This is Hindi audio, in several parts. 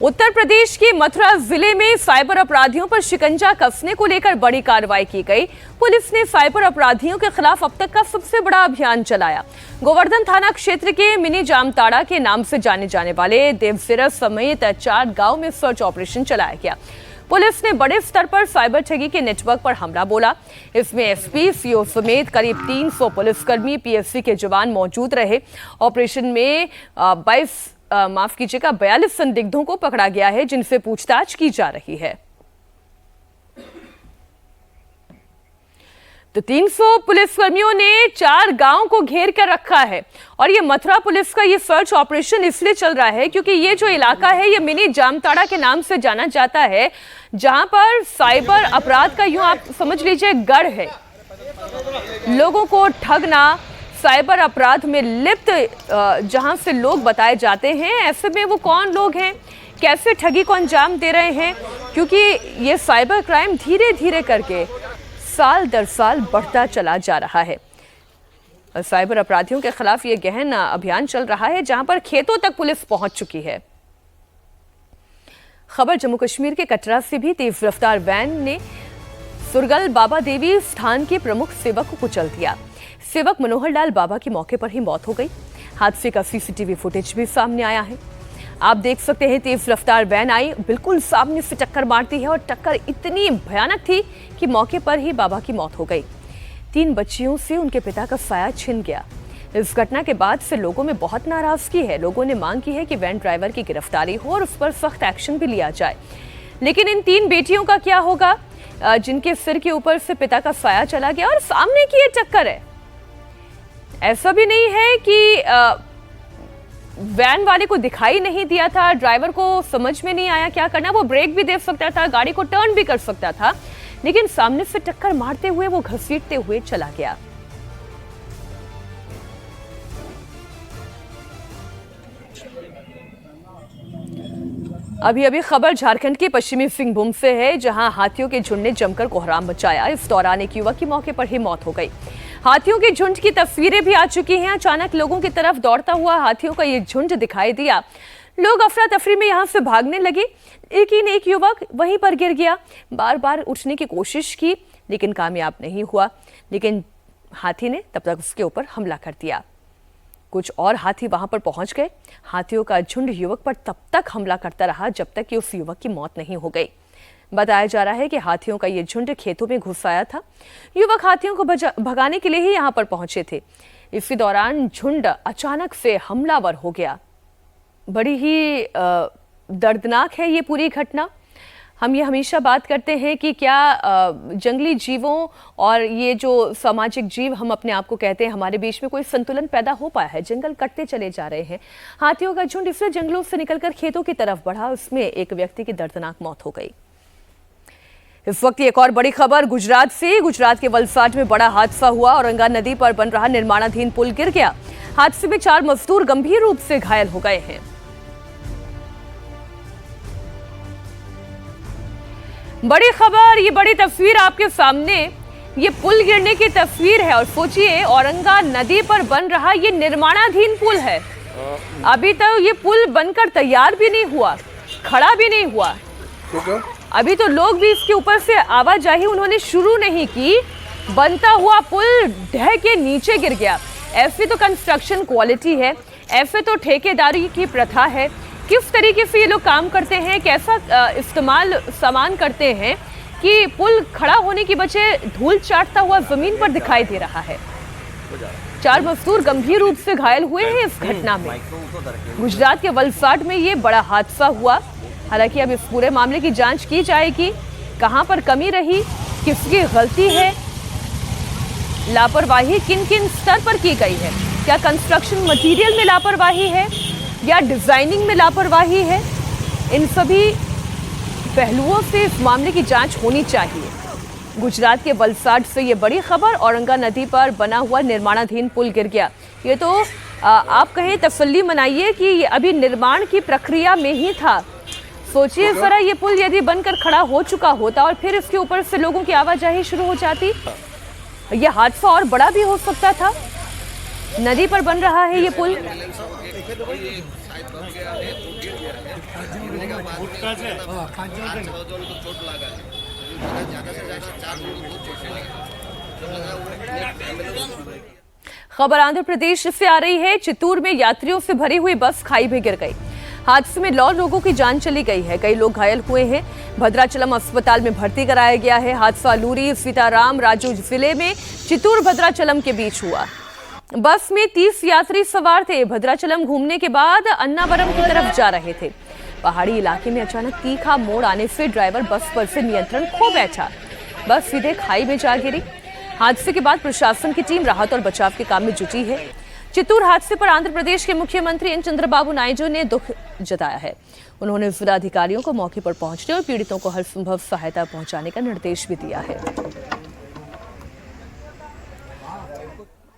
उत्तर प्रदेश के मथुरा जिले में साइबर अपराधियों पर शिकंजा कसने को लेकर बड़ी कार्रवाई की गई। पुलिस ने साइबर अपराधियों के खिलाफ अब तक का सबसे बड़ा अभियान चलाया। गोवर्धन थाना क्षेत्र के मिनी जामताड़ा के नाम से जाने जाने वाले देवसिरा समेत 4 गांव में सर्च ऑपरेशन चलाया गया। पुलिस ने बड़े स्तर पर साइबर ठगी के नेटवर्क पर हमला बोला। इसमें एसपी, सीओ समेत करीब 300 पुलिसकर्मी, पीएससी के जवान मौजूद रहे। ऑपरेशन में 42 संदिग्धों को पकड़ा गया है, जिनसे पूछताछ की जा रही है। तो 300 पुलिसकर्मियों ने 4 गांव को घेर कर रखा है और ये मथुरा पुलिस का ये सर्च ऑपरेशन इसलिए चल रहा है क्योंकि ये जो इलाका है ये मिनी जामताड़ा के नाम से जाना जाता है, जहां पर साइबर अपराध का यूं आप समझ लीजिए गढ़ है। लोगों को ठगना, साइबर अपराध में लिप्त जहां से लोग बताए जाते हैं, ऐसे में वो कौन लोग हैं, कैसे ठगी को अंजाम दे रहे हैं, क्योंकि ये साइबर क्राइम धीरे धीरे करके साल दर साल बढ़ता चला जा रहा है। साइबर अपराधियों के खिलाफ ये गहन अभियान चल रहा है, जहां पर खेतों तक पुलिस पहुंच चुकी है। खबर जम्मू कश्मीर के कटरा से भी तेज रफ्तार वैन ने सुरगल बाबा देवी स्थान के प्रमुख सेवक को कुचल दिया। सेवक मनोहर लाल बाबा की मौके पर ही मौत हो गई। हादसे का सीसीटीवी फुटेज भी सामने आया है। आप देख सकते हैं, तेज रफ्तार वैन आई, बिल्कुल सामने से टक्कर मारती है और टक्कर इतनी भयानक थी कि मौके पर ही बाबा की मौत हो गई। 3 बच्चियों से उनके पिता का साया छिन गया। इस घटना के बाद से लोगों में बहुत नाराजगी है। लोगों ने मांग की है कि वैन ड्राइवर की गिरफ्तारी हो और उस पर सख्त एक्शन भी लिया जाए। लेकिन इन 3 बेटियों का क्या होगा जिनके सिर के ऊपर से पिता का साया चला गया और सामने की ये टक्कर है। ऐसा भी नहीं है कि वैन वाले को दिखाई नहीं दिया था, ड्राइवर को समझ में नहीं आया क्या करना। वो ब्रेक भी दे सकता था, गाड़ी को टर्न भी कर सकता था, लेकिन सामने से टक्कर मारते हुए वो घसीटते हुए चला गया। अभी खबर झारखंड के पश्चिमी सिंहभूम से है, जहां हाथियों के झुंड ने जमकर कोहराम मचाया। इस दौरान एक युवक की मौके पर ही मौत हो गई। हाथियों के झुंड की तस्वीरें भी आ चुकी हैं। अचानक लोगों की तरफ दौड़ता हुआ हाथियों का ये झुंड दिखाई दिया। लोग अफरा तफरी में यहां से भागने लगे, लेकिन एक युवक वहीं पर गिर गया। बार बार उठने की कोशिश की, लेकिन कामयाब नहीं हुआ। लेकिन हाथी ने तब तक उसके ऊपर हमला कर दिया। कुछ और हाथी वहां पर पहुंच गए। हाथियों का झुंड युवक पर तब तक हमला करता रहा जब तक कि उस युवक की मौत नहीं हो गई। बताया जा रहा है कि हाथियों का ये झुंड खेतों में घुस आया था। युवक हाथियों को भगाने के लिए ही यहां पर पहुंचे थे। इसी दौरान झुंड अचानक से हमलावर हो गया। बड़ी ही दर्दनाक है ये पूरी घटना। हम ये हमेशा बात करते हैं कि क्या जंगली जीवों और ये जो सामाजिक जीव हम अपने आप को कहते हैं, हमारे बीच में कोई संतुलन पैदा हो पाया है? जंगल कटते चले जा रहे हैं। हाथियों का झुंड इसलिए जंगलों से निकलकर खेतों की तरफ बढ़ा, उसमें एक व्यक्ति की दर्दनाक मौत हो गई। इस वक्त एक और बड़ी खबर गुजरात से। गुजरात के वलसाड में बड़ा हादसा हुआ। औरंगा नदी पर बन रहा निर्माणाधीन पुल गिर गया। हादसे में 4 मजदूर गंभीर रूप से घायल हो गए हैं। बड़ी खबर, ये बड़ी तस्वीर आपके सामने, ये पुल गिरने की तस्वीर है। और सोचिए, औरंगा नदी पर बन रहा ये निर्माणाधीन पुल है। अभी तक ये पुल बनकर तैयार भी नहीं हुआ, खड़ा भी नहीं हुआ। अभी तो लोग भी इसके ऊपर से आवाजाही उन्होंने शुरू नहीं की, बनता हुआ पुल ढह के नीचे गिर गया। ऐसे तो कंस्ट्रक्शन क्वालिटी है, ऐसे तो ठेकेदारी की प्रथा है। किस तरीके से ये लोग काम करते हैं, कैसा इस्तेमाल सामान करते हैं कि पुल खड़ा होने की बजाय धूल चाटता हुआ जमीन पर दिखाई दे रहा है। 4 मजदूर गंभीर रूप से घायल हुए हैं इस घटना में। गुजरात के वलसाड में ये बड़ा हादसा हुआ। हालांकि अब इस पूरे मामले की जांच की जाएगी। कहां पर कमी रही, किसकी गलती है, लापरवाही किन किन स्तर पर की गई है, क्या कंस्ट्रक्शन मटेरियल में लापरवाही है या डिजाइनिंग में लापरवाही है, इन सभी पहलुओं से इस मामले की जांच होनी चाहिए। गुजरात के वलसाड से ये बड़ी खबर, औरंगा नदी पर बना हुआ निर्माणाधीन पुल गिर गया। ये तो आप कहें तसल्ली मनाइए कि ये अभी निर्माण की प्रक्रिया में ही था। सोचिए जरा, ये पुल यदि बनकर खड़ा हो चुका होता और फिर इसके ऊपर से लोगों की आवाजाही शुरू हो जाती, यह हादसा और बड़ा भी हो सकता था। नदी पर बन रहा है ये पुल। गुटखा से चोट लगा ज्यादा से ज्यादा 4 लोगों को चोट लगा। खबर आंध्र प्रदेश से आ रही है। चित्तूर में यात्रियों से भरी हुई बस खाई में गिर गई। हादसे में 9 लोगों की जान चली गई है, कई लोग घायल हुए हैं। भद्राचलम अस्पताल में भर्ती कराया गया है। हादसा लूरी सीताराम राजू जिले में चित्तूर भद्राचलम के बीच हुआ। बस में 30 यात्री सवार थे। भद्राचलम घूमने के बाद अन्नावरम की तरफ जा रहे थे। पहाड़ी इलाके में अचानक तीखा मोड़ आने से ड्राइवर बस पर से नियंत्रण खो बैठा। बस सीधे खाई में जा गिरी। हादसे के बाद प्रशासन की टीम राहत और बचाव के काम में जुटी है। चित्तूर हादसे पर आंध्र प्रदेश के मुख्यमंत्री एन चंद्रबाबू नायडू ने दुख जताया है। उन्होंने जिलाधिकारियों को मौके पर पहुंचने और पीड़ितों को हर संभव सहायता पहुंचाने का निर्देश भी दिया है।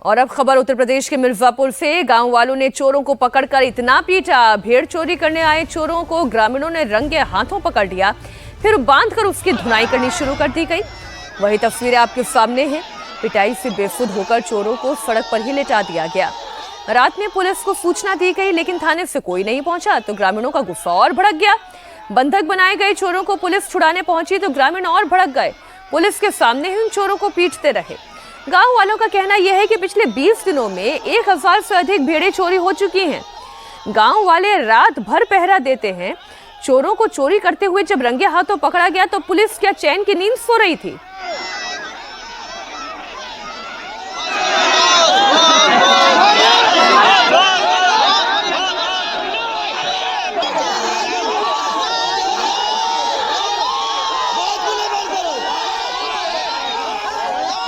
और अब खबर उत्तर प्रदेश के मिर्जापुर से। गांव वालों ने चोरों को पकड़कर इतना पीटा। भेड़ चोरी करने आए चोरों को ग्रामीणों ने रंगे हाथों पकड़ लिया, फिर बांधकर उसकी धुनाई करनी शुरू कर दी गई। वही तस्वीरें आपके सामने हैं। पिटाई से बेसुध होकर चोरों को सड़क पर ही लेटा दिया गया। रात में पुलिस को सूचना दी गई, लेकिन थाने से कोई नहीं पहुंचा तो ग्रामीणों का गुस्सा और भड़क गया। बंधक बनाए गए चोरों को पुलिस छुड़ाने पहुंची तो ग्रामीण और भड़क गए। पुलिस के सामने ही उन चोरों को पीटते रहे। गांव वालों का कहना यह है कि पिछले 20 दिनों में 1000 से अधिक भेड़ें चोरी हो चुकी हैं। गांव वाले रात भर पहरा देते हैं। चोरों को चोरी करते हुए जब रंगे हाथों पकड़ा गया तो पुलिस क्या चैन की नींद सो रही थी।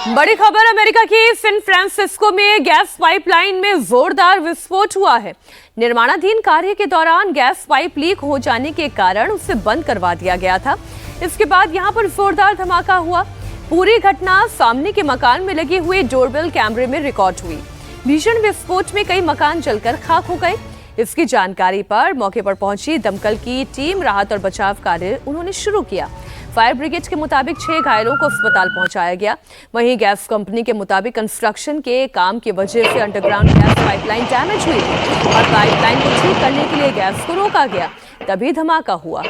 बड़ी खबर, अमेरिका की सैन फ्रांसिस्को में गैस पाइपलाइन में जोरदार विस्फोट हुआ है। निर्माणाधीन कार्य के दौरान गैस पाइप लीक हो जाने के कारण उसे बंद करवा दिया गया था। इसके बाद यहां पर जोरदार धमाका हुआ। पूरी घटना सामने के मकान में लगे हुए डोरबेल कैमरे में रिकॉर्ड हुई। भीषण विस्फोट में कई मकान जलकर खाक हो गए। इसकी जानकारी पर मौके पर पहुंची दमकल की टीम राहत और बचाव कार्य उन्होंने शुरू किया। फायर ब्रिगेड के मुताबिक 6 घायलों को अस्पताल पहुंचाया गया। वहीं गैस कंपनी के मुताबिक कंस्ट्रक्शन के काम की वजह से अंडरग्राउंड गैस पाइपलाइन डैमेज हुई थी और पाइपलाइन को ठीक करने के लिए गैस को रोका गया, तभी धमाका हुआ।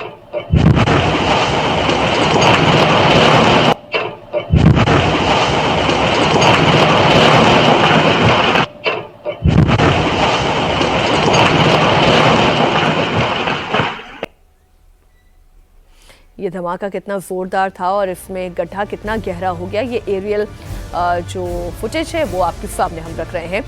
ये धमाका कितना जोरदार था और इसमें गड्ढा कितना गहरा हो गया, ये एरियल जो फुटेज है वो आपके सामने हम रख रहे हैं।